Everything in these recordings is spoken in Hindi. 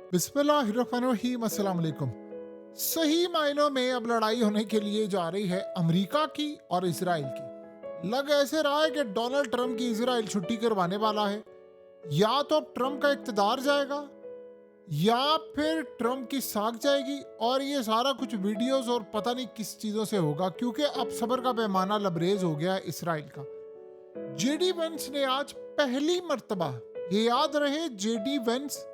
बिस्मिल्लाहिर्रहमानिर्रहीम, अस्सलाम वालेकुम। सही मायनों में अब लड़ाई होने के लिए जा रही है अमेरिका की और इसराइल की। लग ऐसे रहा है कि डोनाल्ड ट्रंप की इसराइल छुट्टी करवाने वाला है। या तो अब ट्रंप का इक़्तिदार जाएगा या फिर ट्रंप की साख जाएगी, और ये सारा कुछ वीडियोस और पता नहीं किस चीज़ों से होगा, क्योंकि अब सब्र का पैमाना लबरेज हो गया है इसराइल का। जेडी वेंस ने आज पहली मर्तबा, ये याद रहे, जेडी वेंस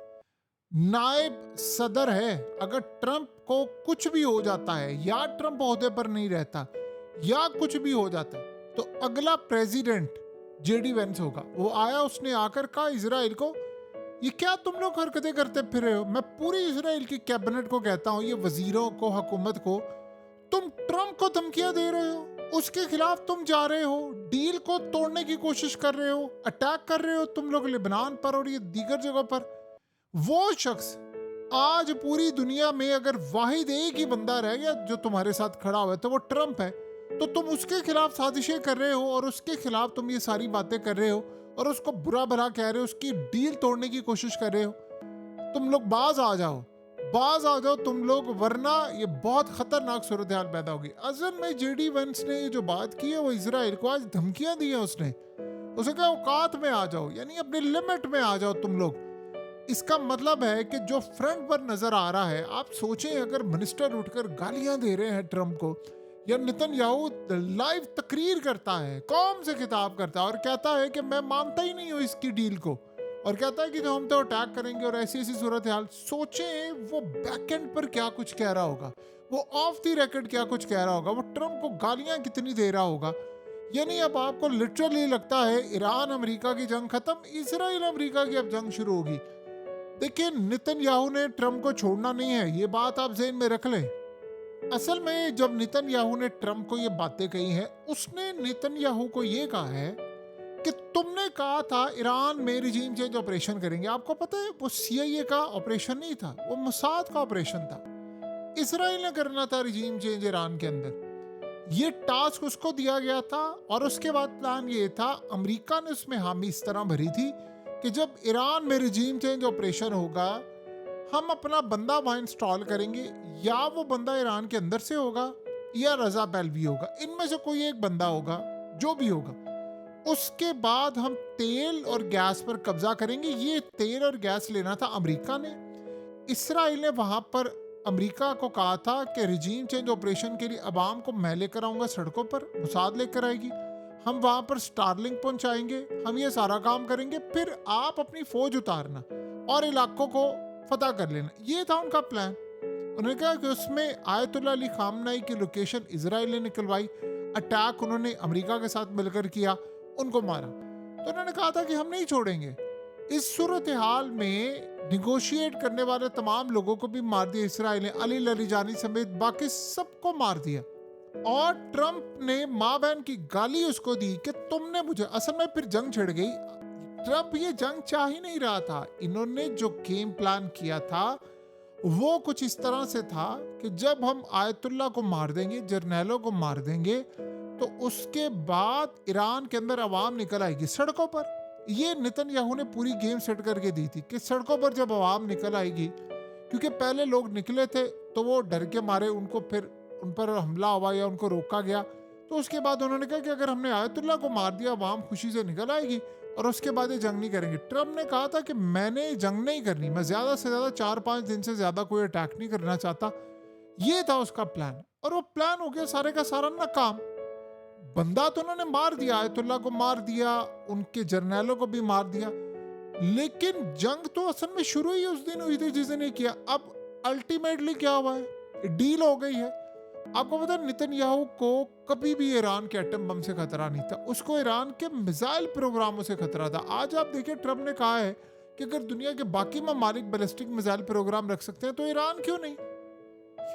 नायब सदर है। अगर ट्रंप को कुछ भी हो जाता है या ट्रंप ओहदे पर नहीं रहता या कुछ भी हो जाता है तो अगला प्रेसिडेंट जेडी वेंस होगा। वो आया, उसने आकर कहा इसराइल को, ये क्या तुम लोग हरकतें करते फिर रहे हो। मैं पूरी इसराइल की कैबिनेट को कहता हूँ, ये वजीरों को, हुकूमत को, तुम ट्रंप को धमकियां दे रहे हो, उसके खिलाफ तुम जा रहे हो, डील को तोड़ने की कोशिश कर रहे हो, अटैक कर रहे हो तुम लोग लिबनान पर और ये दीगर जगहों पर। वो शख्स आज पूरी दुनिया में अगर वाहिद एक ही बंदा रह गया जो तुम्हारे साथ खड़ा हुआ है तो वो ट्रंप है। तो तुम उसके खिलाफ साजिशें कर रहे हो और उसके खिलाफ तुम ये सारी बातें कर रहे हो और उसको बुरा भला कह रहे हो, उसकी डील तोड़ने की कोशिश कर रहे हो। तुम लोग बाज आ जाओ, बाज आ जाओ तुम लोग, वरना ये बहुत खतरनाक सूरत हाल पैदा होगी। असल में जेडी वेंस ने ये जो बात की है वो इसराइल को आज धमकियां दी है। उसे कहा औकात में आ जाओ, यानी अपनी लिमिट में आ जाओ तुम लोग। इसका मतलब है कि जो फ्रंट पर नजर आ रहा है, आप सोचें अगर मिनिस्टर उठकर गालियां दे रहे हैं ट्रंप को, या नेतन्याहू लाइव तकरीर करता है, कौम से खिताब करता है और कहता है कि मैं मानता ही नहीं हूं इसकी डील को, और कहता है कि जो हम तो अटैक करेंगे और ऐसी ऐसी सूरत हाल। सोचें वो बैक एंड पर क्या कुछ कह रहा होगा, वो ऑफ द रिकॉर्ड क्या कुछ कह रहा होगा, वो ट्रंप को गालियां कितनी दे रहा होगा। यानी अब आपको लिटरली लगता है ईरान अमेरिका की जंग खत्म, इसराइल अमेरिका की अब जंग शुरू होगी। देखिए, नेतन्याहू ने ट्रंप को छोड़ना नहीं है, ये बात आप ज़हन में रख लें। असल में जब नेतन्याहू ने ट्रंप को ये बातें कही हैं, उसने नेतन्याहू को ये कहा है कि तुमने कहा था ईरान में रिजीम चेंज ऑपरेशन करेंगे। आपको पता है वो सीआईए का ऑपरेशन नहीं था, वो मोसाद का ऑपरेशन था। इसराइल ने करना था रिजीम चेंज ईरान के अंदर, ये टास्क उसको दिया गया था। और उसके बाद प्लान ये था, अमेरिका ने उसमें हामी इस तरह भरी थी कि जब ईरान में रिजीम चेंज ऑपरेशन होगा, हम अपना बंदा वहां इंस्टॉल करेंगे, या वो बंदा ईरान के अंदर से होगा या रजा पहलवी होगा, इनमें से कोई एक बंदा होगा, जो भी होगा। उसके बाद हम तेल और गैस पर कब्जा करेंगे। ये तेल और गैस लेना था अमेरिका ने। इसराइल ने वहां पर अमेरिका को कहा था कि रिजीम चेंज ऑपरेशन के लिए अवाम को मैं लेकर आऊंगा सड़कों पर, मुसाद लेकर आएगी, हम वहां पर स्टारलिंक पहुंचाएंगे, हम ये सारा काम करेंगे, फिर आप अपनी फौज उतारना और इलाकों को फतह कर लेना। ये था उनका प्लान। उन्होंने कहा कि उसमें आयतुल्लाह अली खामनाई की लोकेशन इसराइल ने निकलवाई, अटैक उन्होंने अमेरिका के साथ मिलकर किया, उनको मारा। तो उन्होंने कहा था कि हम नहीं छोड़ेंगे। इस सूरत हाल में निगोशिएट करने वाले तमाम लोगों को भी मार दिया इसराइल ने, अली लरीजानी समेत बाकी सबको मार दिया। और ट्रंप ने माँ बहन की गाली उसको दी कि तुमने मुझे, असल में फिर जंग छिड़ गई। ट्रंप ये जंग चाह ही नहीं रहा था। इन्होंने जो गेम प्लान किया था वो कुछ इस तरह से था कि जब हम आयतुल्लाह को मार देंगे, जर्नैलों को मार देंगे, तो उसके बाद ईरान के अंदर अवाम निकल आएगी सड़कों पर। ये नेतन्याहू ने पूरी गेम सेट करके दी थी कि सड़कों पर जब अवाम निकल आएगी, क्योंकि पहले लोग निकले थे तो वो डर के मारे, उनको फिर उन पर हमला हुआ या उनको रोका गया, तो उसके बाद उन्होंने कहा कि अगर हमने आयतुल्लाह को मार दिया, अवाम खुशी से निकल आएगी और उसके बाद ये जंग नहीं करेंगे। ट्रंप ने कहा था कि मैंने जंग नहीं करनी, मैं ज्यादा से ज्यादा 4-5 दिन से ज्यादा कोई अटैक नहीं करना चाहता। ये था उसका प्लान, और वो प्लान हो गया सारे का सारा नाकाम। बंदा तो उन्होंने मार दिया, आयतुल्लाह को मार दिया, उनके जर्नैलों को भी मार दिया, लेकिन जंग तो असल में शुरू ही उस दिन हुई थी जिस दिन किया। अब अल्टीमेटली क्या हुआ है, डील हो गई है। आपको पता है नेतन्याहू को कभी भी ईरान के एटम बम से खतरा नहीं था, उसको ईरान के मिसाइल प्रोग्रामों से खतरा था। आज आप देखिए, ट्रंप ने कहा है कि अगर दुनिया के बाकी ममालिक बैलिस्टिक मिसाइल प्रोग्राम रख सकते हैं तो ईरान क्यों नहीं।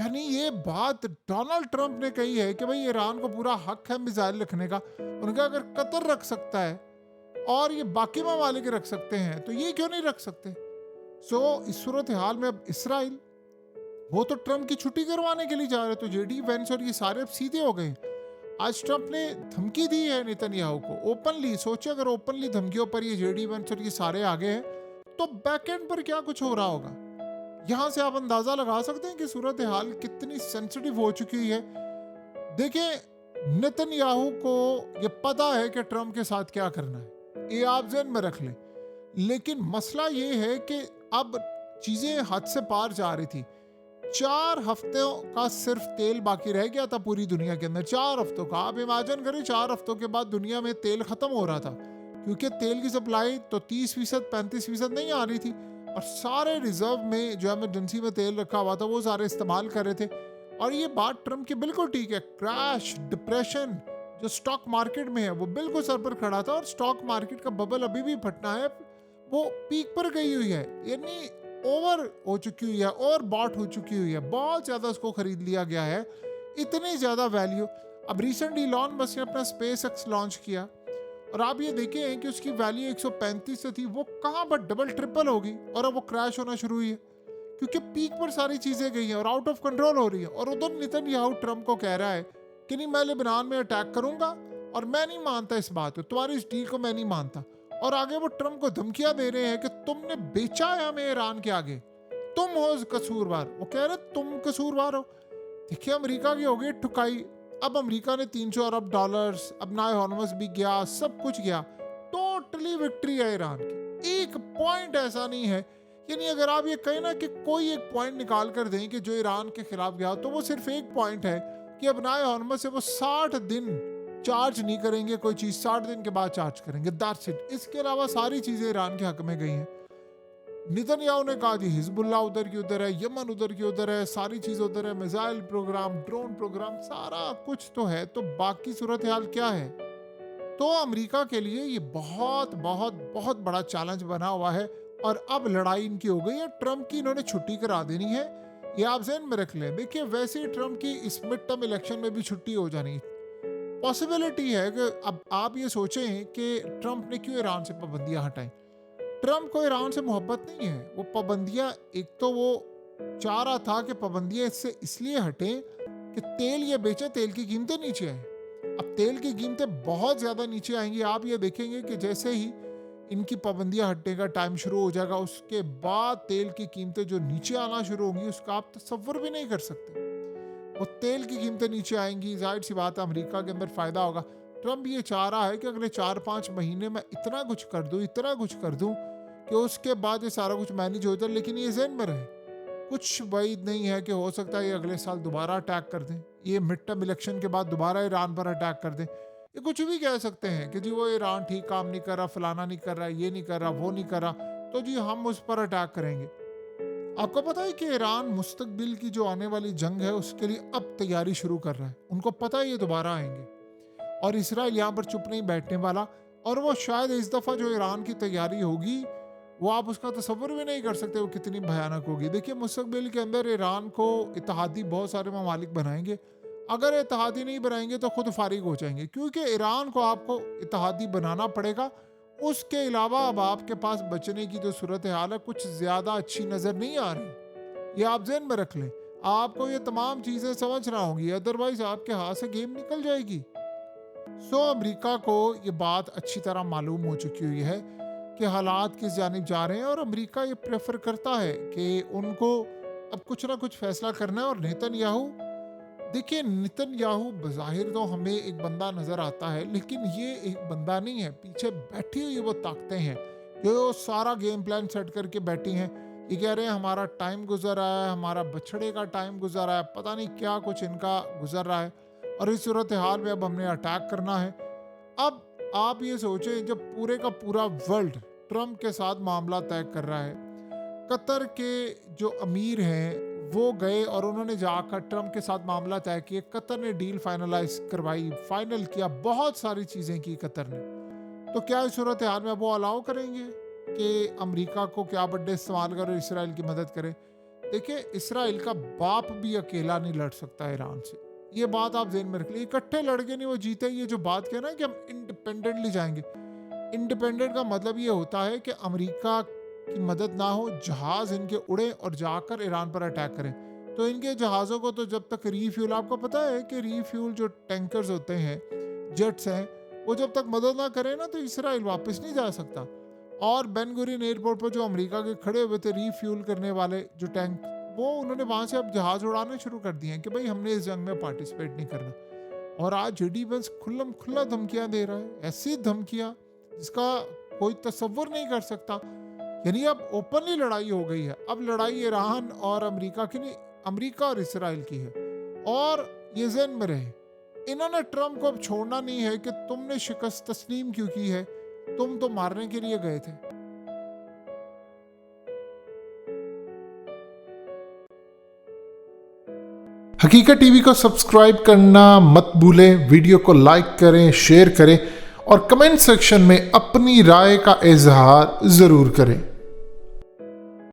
यानी ये बात डोनाल्ड ट्रंप ने कही है कि भाई ईरान को पूरा हक है मिसाइल रखने का। उनका अगर कतर रख सकता है और ये बाकी ममालिक रख सकते हैं तो ये क्यों नहीं रख सकते। इस सूरत हाल में अब इसराइल, वो तो ट्रंप की छुट्टी करवाने के लिए जा रहे, तो जेडी वेंस और ये सारे अब सीधे हो गए। आज ट्रंप ने धमकी दी है नेतन्याहू को ओपनली। सोचे अगर ओपनली धमकियों पर ये जेडी वेंस और ये सारे आगे हैं तो बैकएंड पर क्या कुछ हो रहा होगा। यहाँ से आप अंदाजा लगा सकते हैं कि सूरत हाल कितनी सेंसिटिव हो चुकी है। देखिए, नेतन्याहू को ये पता है कि ट्रम्प के साथ क्या करना है, ये आप ज़हन में रख लें। लेकिन मसला ये है कि अब चीज़ें हद से पार जा रही थी। 4 हफ्तों का सिर्फ तेल बाकी रह गया था पूरी दुनिया के अंदर, 4 हफ्तों का। आप इमेजिन करें 4 हफ्तों के बाद दुनिया में तेल खत्म हो रहा था, क्योंकि तेल की सप्लाई तो 30% 35% नहीं आ रही थी, और सारे रिजर्व में जो इमरजेंसी में तेल रखा हुआ था वो सारे इस्तेमाल कर रहे थे। और ये बात ट्रम्प की बिल्कुल ठीक है। क्रैश, डिप्रेशन जो स्टॉक मार्केट में है वो बिल्कुल सर पर खड़ा था, और स्टॉक मार्केट का बबल अभी भी फटना है, वो पीक पर गई हुई है, यानी ओवर हो चुकी हुई है, ओवर बॉट हो चुकी हुई है, बहुत ज्यादा उसको खरीद लिया गया है, इतनी ज्यादा वैल्यू। अब रिसेंटली इलॉन मस्क ने अपना स्पेस एक्स लॉन्च किया, और आप ये देखें कि उसकी वैल्यू 135 से थी, वो कहां पर डबल ट्रिपल होगी, और अब वो क्रैश होना शुरू हुई है, क्योंकि पीक पर सारी चीजें गई हैं और आउट ऑफ कंट्रोल हो रही है। और उधर नेतन्याहू ट्रम्प को कह रहा है कि नहीं, मैं लेबनान में अटैक करूंगा, और मैं नहीं मानता इस बात को, तुम्हारी इस डील को मैं नहीं मानता। और आगे वो ट्रम्प को धमकियां दे रहे हैं कि तुमने बेचा है हमें ईरान के आगे, तुम हो कसूरवार। वो कह रहे तुम कसूरवार हो। देखिए, अमेरिका की हो गई ठुकाई। अब अमेरिका ने $300 अरब, अब नाए हॉर्मुज़ भी गया, सब कुछ गया, टोटली विक्ट्री है ईरान की। एक पॉइंट ऐसा नहीं है, यानी अगर आप ये कहें ना कि कोई एक पॉइंट निकाल कर दें कि जो ईरान के खिलाफ गया, तो वो सिर्फ एक पॉइंट है कि अब नाए हॉर्मुज़ से वो 60 दिन चार्ज नहीं करेंगे कोई चीज, 60 दिन के बाद चार्ज करेंगे, दैट्स इट। इसके अलावा सारी चीजें ईरान के हक में गई हैं। नेतन्याहू ने कहा जी हिजबुल्लाह उधर की उधर है, यमन उधर की उधर है, सारी चीज उधर है, मिसाइल प्रोग्राम, ड्रोन प्रोग्राम, सारा कुछ तो है। तो बाकी सूरत हाल क्या है? तो अमेरिका के लिए ये बहुत बहुत बहुत बड़ा चैलेंज बना हुआ है, और अब लड़ाई इनकी हो गई है। ट्रम्प की इन्होंने छुट्टी करा देनी है, ये आप ज़हन में रख लें। देखिए, वैसे ही ट्रम्प की इस मिड टर्म इलेक्शन में भी छुट्टी हो जानी पॉसिबिलिटी है। कि अब आप ये सोचें कि ट्रम्प ने क्यों ईरान से पाबंदियां हटाई। ट्रम्प को ईरान से मोहब्बत नहीं है, वो पाबंदियां, एक तो वो चाह रहा था कि पाबंदियां इससे इसलिए हटें कि तेल ये बेचे, तेल की कीमतें नीचे आए। अब तेल की कीमतें बहुत ज़्यादा नीचे आएंगी। आप ये देखेंगे कि जैसे ही इनकी पाबंदियां हटने का टाइम शुरू हो जाएगा, उसके बाद तेल की कीमतें जो नीचे आना शुरू होंगी, उसका आप तसव्वुर भी नहीं कर सकते। वो तेल की कीमतें नीचे आएंगी, जाहिर सी बात है अमेरिका के अंदर फ़ायदा होगा। ट्रम्प ये चाह रहा है कि अगले 4-5 महीने में इतना कुछ कर दूं, इतना कुछ कर दूं कि उसके बाद ये सारा कुछ मैनेज हो जाए। लेकिन ये ज़हन में रहे, कुछ वईद नहीं है कि हो सकता है ये अगले साल दोबारा अटैक कर दें, ये मिड टर्म इलेक्शन के बाद दोबारा ईरान पर अटैक कर दें। ये कुछ भी कह सकते हैं कि जी वो ईरान ठीक काम नहीं कर रहा, फलाना नहीं कर रहा, ये नहीं कर रहा, वो नहीं कर रहा, तो जी हम उस पर अटैक करेंगे। आपको पता है कि ईरान मुस्तकबिल की जो आने वाली जंग है उसके लिए अब तैयारी शुरू कर रहा है। उनको पता है ये दोबारा आएंगे, और इसराइल यहाँ पर चुप नहीं बैठने वाला। और वो शायद इस दफ़ा जो ईरान की तैयारी होगी, वो आप उसका तसव्वुर भी नहीं कर सकते वो कितनी भयानक होगी। देखिए, मुस्तकबिल के अंदर ईरान को इत्तेहादी बहुत सारे ममालिक बनाएंगे। अगर इत्तेहादी नहीं बनाएंगे तो खुद फारिग हो जाएंगे, क्योंकि ईरान को आपको इत्तेहादी बनाना पड़ेगा। उसके अलावा अब आपके पास बचने की जो सूरत हाल है, कुछ ज़्यादा अच्छी नज़र नहीं आ रही। ये आप ज़हन में रख लें, आपको ये तमाम चीज़ें समझना होंगी, अदरवाइज आपके हाथ से गेम निकल जाएगी। अमेरिका को ये बात अच्छी तरह मालूम हो चुकी हुई है कि हालात किस जानिब जा रहे हैं, और अमेरिका ये प्रेफर करता है कि उनको अब कुछ ना कुछ फैसला करना है। और नेतन्याहू, देखिए, नेतन्याहू बज़ाहिर तो हमें एक बंदा नज़र आता है, लेकिन ये एक बंदा नहीं है, पीछे बैठी हुई वो ताकतें हैं जो सारा गेम प्लान सेट करके बैठी हैं। ये कह रहे हैं हमारा टाइम गुजर रहा है, हमारा बछड़े का टाइम गुजर रहा है, पता नहीं क्या कुछ इनका गुजर रहा है, और इस सूरत हाल में अब हमने अटैक करना है। अब आप ये सोचें, जब पूरे का पूरा वर्ल्ड ट्रम्प के साथ मामला तय कर रहा है, कतर के जो अमीर हैं वो गए और उन्होंने जाकर ट्रम्प के साथ मामला तय किया। कतर ने डील फाइनलाइज करवाई, फाइनल किया, बहुत सारी चीज़ें की कतर ने। तो क्या इस सूरत हाल में वो अलाउ करेंगे कि अमेरिका को क्या बड्डे इस्तेमाल करे, इसराइल की मदद करे? देखिए, इसराइल का बाप भी अकेला नहीं लड़ सकता ईरान से, ये बात आप ज़हन में रख लीजिए। इकट्ठे लड़के नहीं वो जीते। ये जो बात कहना है कि हम इंडिपेंडेंटली जाएंगे, इंडिपेंडेंट का मतलब ये होता है कि अमेरिका की मदद ना हो, जहाज इनके उड़े और जाकर ईरान पर अटैक करें। तो इनके जहाज़ों को तो जब तक रीफ्यूल, आपको पता है कि रीफ्यूल जो टैंकर्स होते हैं, जेट्स हैं, वो जब तक मदद ना करें ना, तो इसराइल वापस नहीं जा सकता। और बेन गुरियन एयरपोर्ट पर जो अमेरिका के खड़े हुए थे रीफ्यूल करने वाले जो टैंक, वो उन्होंने वहां से अब जहाज उड़ाने शुरू कर दिए हैं कि भाई हमने इस जंग में पार्टिसिपेट नहीं करना। और आज जेडी वेंस खुल्लम खुल्ला धमकियां दे रहा है, ऐसी धमकियां जिसका कोई तसव्वुर नहीं कर सकता। यानी अब ओपनली लड़ाई हो गई है। अब लड़ाई ईरान और अमेरिका की नहीं, अमेरिका और इसराइल की है। और ये ज़हन में रहे, इन्होंने ट्रम्प को अब छोड़ना नहीं है कि तुमने शिकस्त तस्लीम क्यों की है, तुम तो मारने के लिए गए थे। हकीकत टीवी को सब्सक्राइब करना मत भूलें, वीडियो को लाइक करें, शेयर करें और कमेंट सेक्शन में अपनी राय का इजहार जरूर करें।